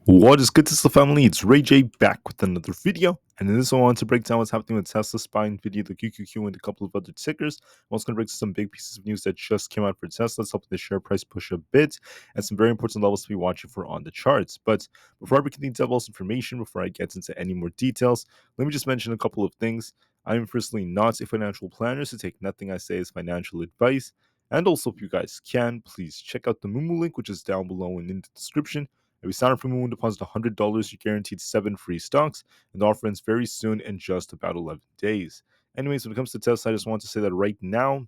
What is good, Tesla family? It's Ray J back with another video, and in this one I want to break down what's happening with Tesla, SPY, Nvda, the QQQ, and a couple of other tickers. I'm also going to break some big pieces of news that just came out for Tesla, it's helping the share price push a bit, and some very important levels to be watching for on the charts. But before I break the devil's information, before I get into any more details, let me just mention a couple of things. I am firstly not a financial planner, so take nothing I say as financial advice. And also, if you guys can, please check out the Moomoo link, which is down below and in the description. If you sign up for Moon, deposit $100, you're guaranteed 7 free stocks, and the offer ends very soon in just about 11 days. Anyways, when it comes to Tesla, I just want to say that right now,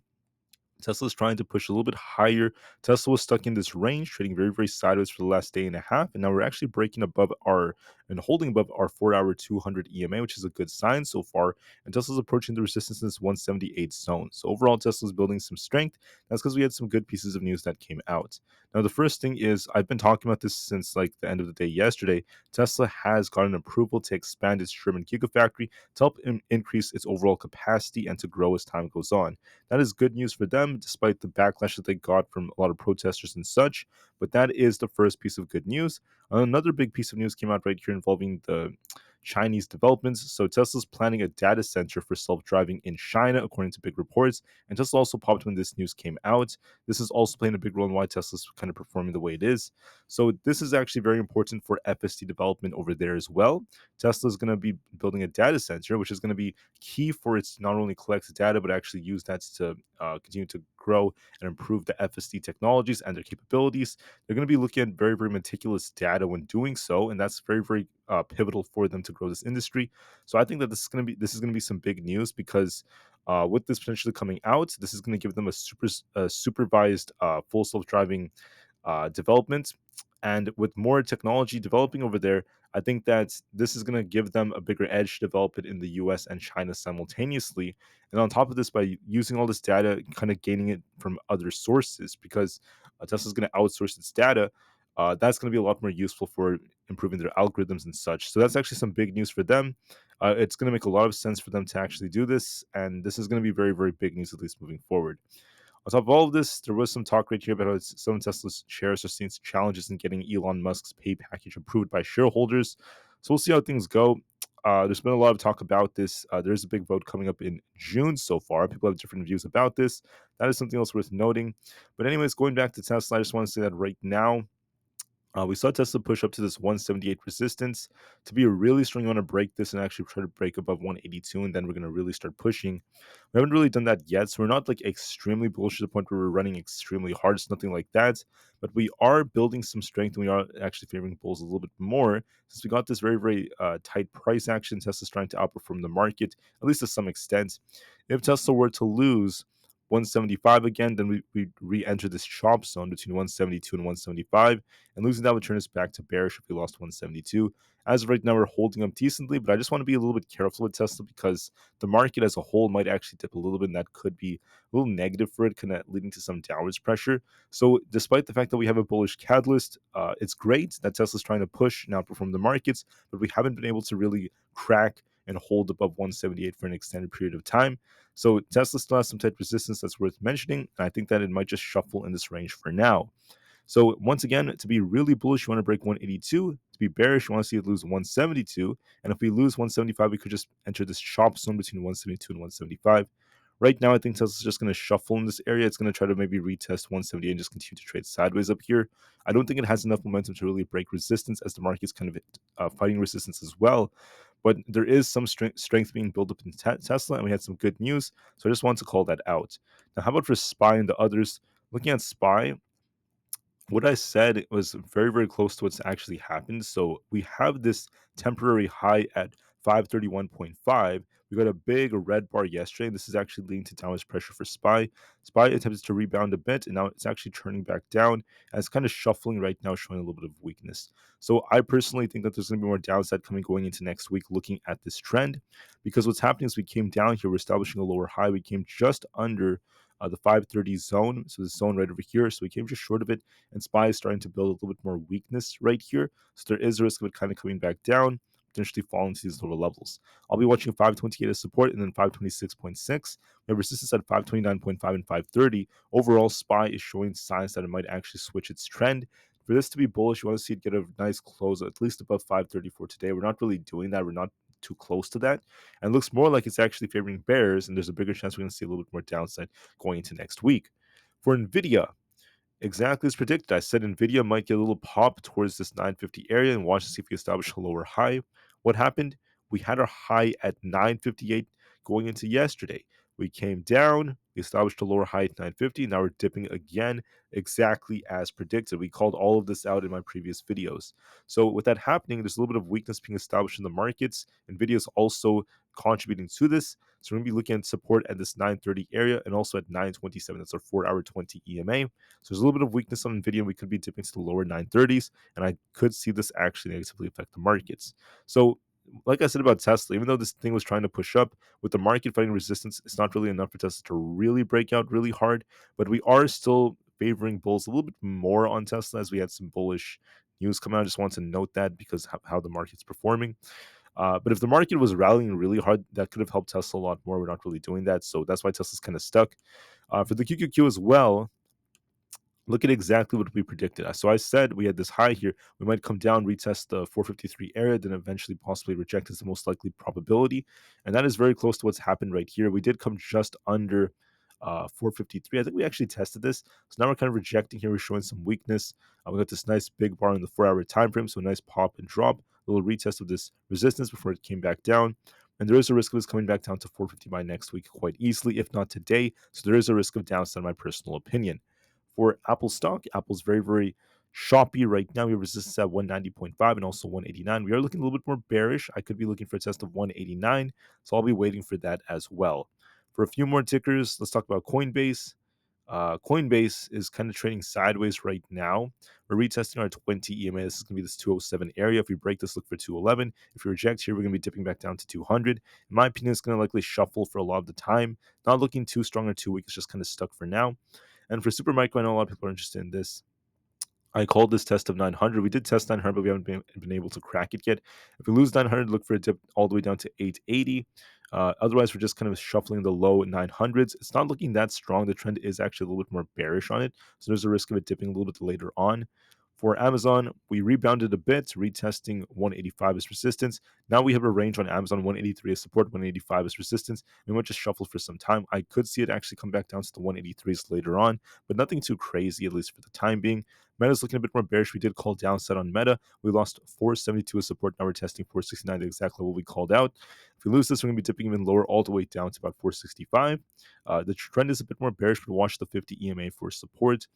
Tesla's trying to push a little bit higher. Tesla was stuck in this range, trading very, very sideways for the last day and a half. And now we're actually breaking above our and holding above our 4-hour 200 EMA, which is a good sign so far. And Tesla's approaching the resistance in this 178 zone. So overall, Tesla's building some strength. That's because we had some good pieces of news that came out. Now, the first thing is I've been talking about this since like the end of the day yesterday. Tesla has gotten approval to expand its German Gigafactory to help increase its overall capacity and to grow as time goes on. That is good news for them, despite the backlash that they got from a lot of protesters and such. But that is the first piece of good news. Another big piece of news came out right here involving the Chinese developments. So Tesla's planning a data center for self-driving in China, according to big reports. And Tesla also popped when this news came out. This is also playing a big role in why Tesla's kind of performing the way it is. So this is actually very important for FSD development over there as well. Tesla's going to be building a data center, which is going to be key for its not only collect data, but actually use that to continue to grow and improve the FSD technologies and their capabilities. They're going to be looking at very, very meticulous data when doing so, and that's very, very pivotal for them to grow this industry. So I think that this is going to be some big news because with this potentially coming out, this is going to give them a supervised full self-driving development. And with more technology developing over there, I think that this is going to give them a bigger edge to develop it in the US and China simultaneously. And on top of this, by using all this data, kind of gaining it from other sources, because Tesla's going to outsource its data, that's going to be a lot more useful for improving their algorithms and such. So that's actually some big news for them. It's going to make a lot of sense for them to actually do this. And this is going to be very, very big news, at least moving forward. On top of all of this, there was some talk right here about how some Tesla's shares are seeing some challenges in getting Elon Musk's pay package approved by shareholders. So we'll see how things go. There's been a lot of talk about this. There's a big vote coming up in June so far. People have different views about this. That is something else worth noting. But anyways, going back to Tesla, I just want to say that right now, we saw Tesla push up to this 178 resistance. To be really strong, you want to break this and actually try to break above 182, and then we're going to really start pushing. We haven't really done that yet, so we're not like extremely bullish to the point where we're running extremely hard. It's nothing like that, but we are building some strength, and we are actually favoring bulls a little bit more since we got this very, very tight price action. Tesla's trying to outperform the market, at least to some extent. If Tesla were to lose 175 again, then we re-enter this chop zone between 172 and 175, and losing that would turn us back to bearish if we lost 172. As of right now, we're holding up decently, but I just want to be a little bit careful with Tesla because the market as a whole might actually dip a little bit, and that could be a little negative for it, kind of leading to some downwards pressure. So despite the fact that we have a bullish catalyst, it's great that Tesla's trying to push and outperform the markets, but we haven't been able to really crack and hold above 178 for an extended period of time. So Tesla still has some tight resistance that's worth mentioning, and I think that it might just shuffle in this range for now. So once again, to be really bullish, you want to break 182. To be bearish, you want to see it lose 172. And if we lose 175, we could just enter this chop zone between 172 and 175. Right now, I think Tesla's just going to shuffle in this area. It's going to try to maybe retest 178 and just continue to trade sideways up here. I don't think it has enough momentum to really break resistance as the market's kind of fighting resistance as well. But there is some strength being built up in Tesla, and we had some good news. So I just want to call that out. Now, how about for SPY and the others? Looking at SPY, what I said was very, very close to what's actually happened. So we have this temporary high at 531.5. We got a big red bar yesterday, and this is actually leading to downward pressure for SPY. SPY attempted to rebound a bit, and now it's actually turning back down, and it's kind of shuffling right now, showing a little bit of weakness. So I personally think that there's going to be more downside coming going into next week looking at this trend, because what's happening is we came down here, we're establishing a lower high. We came just under the 530 zone, so the zone right over here. So we came just short of it, and SPY is starting to build a little bit more weakness right here. So there is a risk of it kind of coming back down, potentially falling to these lower levels. I'll be watching 528 as support and then 526.6. We have resistance at 529.5 and 530. Overall, SPY is showing signs that it might actually switch its trend. For this to be bullish, you want to see it get a nice close, at least above 534 today. We're not really doing that. We're not too close to that. And it looks more like it's actually favoring bears, and there's a bigger chance we're going to see a little bit more downside going into next week. For Nvidia, exactly as predicted. I said Nvidia might get a little pop towards this 950 area and watch to see if we establish a lower high. What happened? We had our high at 958 going into yesterday. We came down, we established a lower high at 950. Now we're dipping again, exactly as predicted. We called all of this out in my previous videos. So with that happening, there's a little bit of weakness being established in the markets. Nvidia is also contributing to this. So we're going to be looking at support at this 930 area and also at 927. That's our 4-hour 20 EMA. So there's a little bit of weakness on Nvidia. We could be dipping to the lower 930s, and I could see this actually negatively affect the markets. So, like I said about Tesla, even though this thing was trying to push up, with the market fighting resistance, it's not really enough for Tesla to really break out really hard. But we are still favoring bulls a little bit more on Tesla as we had some bullish news come out. I just want to note that because how the market's performing. But if the market was rallying really hard, that could have helped Tesla a lot more. We're not really doing that, so that's why Tesla's kind of stuck. For the QQQ as well, look at exactly what we predicted. So I said we had this high here. We might come down, retest the 453 area, then eventually possibly reject is the most likely probability. And that is very close to what's happened right here. We did come just under 453. I think we actually tested this. So now we're kind of rejecting here. We're showing some weakness. We got this nice big bar in the 4-hour time frame. So a nice pop and drop, a little retest of this resistance before it came back down. And there is a risk of this coming back down to 450 by next week quite easily, if not today. So there is a risk of downside, in my personal opinion. For Apple stock, Apple's very, very choppy right now. We have resistance at 190.5 and also 189. We are looking a little bit more bearish. I could be looking for a test of 189, so I'll be waiting for that as well. For a few more tickers, let's talk about Coinbase. Coinbase is kind of trading sideways right now. We're retesting our 20 EMA. This is going to be this 207 area. If we break this, look for 211. If we reject here, we're going to be dipping back down to 200. In my opinion, it's going to likely shuffle for a lot of the time. Not looking too strong or too weak. It's just kind of stuck for now. And for Supermicro, I know a lot of people are interested in this. I called this test of 900. We did test 900, but we haven't been able to crack it yet. If we lose 900, look for a dip all the way down to 880. Otherwise, we're just kind of shuffling the low 900s. It's not looking that strong. The trend is actually a little bit more bearish on it. So there's a risk of it dipping a little bit later on. For Amazon, we rebounded a bit, retesting 185 as resistance. Now we have a range on Amazon, 183 as support, 185 as resistance. We might just shuffle for some time. I could see it actually come back down to the 183s later on, but nothing too crazy, at least for the time being. Meta's looking a bit more bearish. We did call downside on Meta. We lost 472 as support. Now we're testing 469, the exact level we called out. If we lose this, we're going to be dipping even lower, all the way down to about 465. The trend is a bit more bearish, but watch the 50 EMA for support.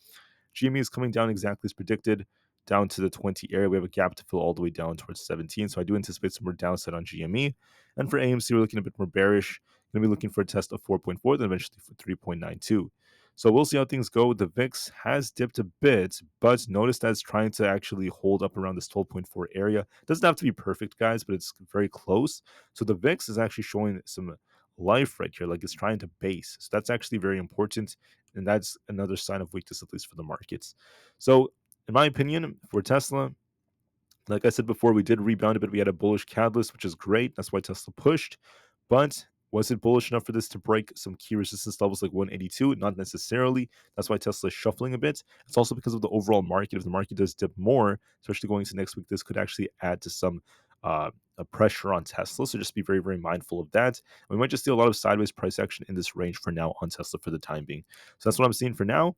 GME is coming down exactly as predicted, down to the 20 area. We have a gap to fill all the way down towards 17. So I do anticipate some more downside on GME. And for AMC, we're looking a bit more bearish. Going to be looking for a test of 4.4, then eventually for 3.92. So we'll see how things go. The VIX has dipped a bit, but notice that it's trying to actually hold up around this 12.4 area. It doesn't have to be perfect, guys, but it's very close. So the VIX is actually showing some life right here, like it's trying to base. So that's actually very important, and that's another sign of weakness, at least for the markets. So in my opinion, for Tesla, like I said before, we did rebound a bit. We had a bullish catalyst, which is great. That's why Tesla pushed. But was it bullish enough for this to break some key resistance levels like 182? Not necessarily. That's why Tesla is shuffling a bit. It's also because of the overall market. If the market does dip more, especially going into next week, this could actually add to some a pressure on Tesla. So just be very, very mindful of that. And we might just see a lot of sideways price action in this range for now on Tesla for the time being. So that's what I'm seeing for now.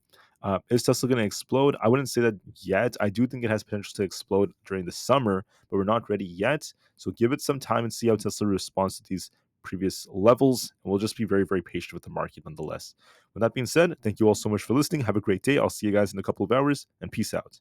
Is Tesla going to explode? I wouldn't say that yet. I do think it has potential to explode during the summer, but we're not ready yet. So give it some time and see how Tesla responds to these previous levels. And we'll just be very, very patient with the market nonetheless. With that being said, thank you all so much for listening. Have a great day. I'll see you guys in a couple of hours, and peace out.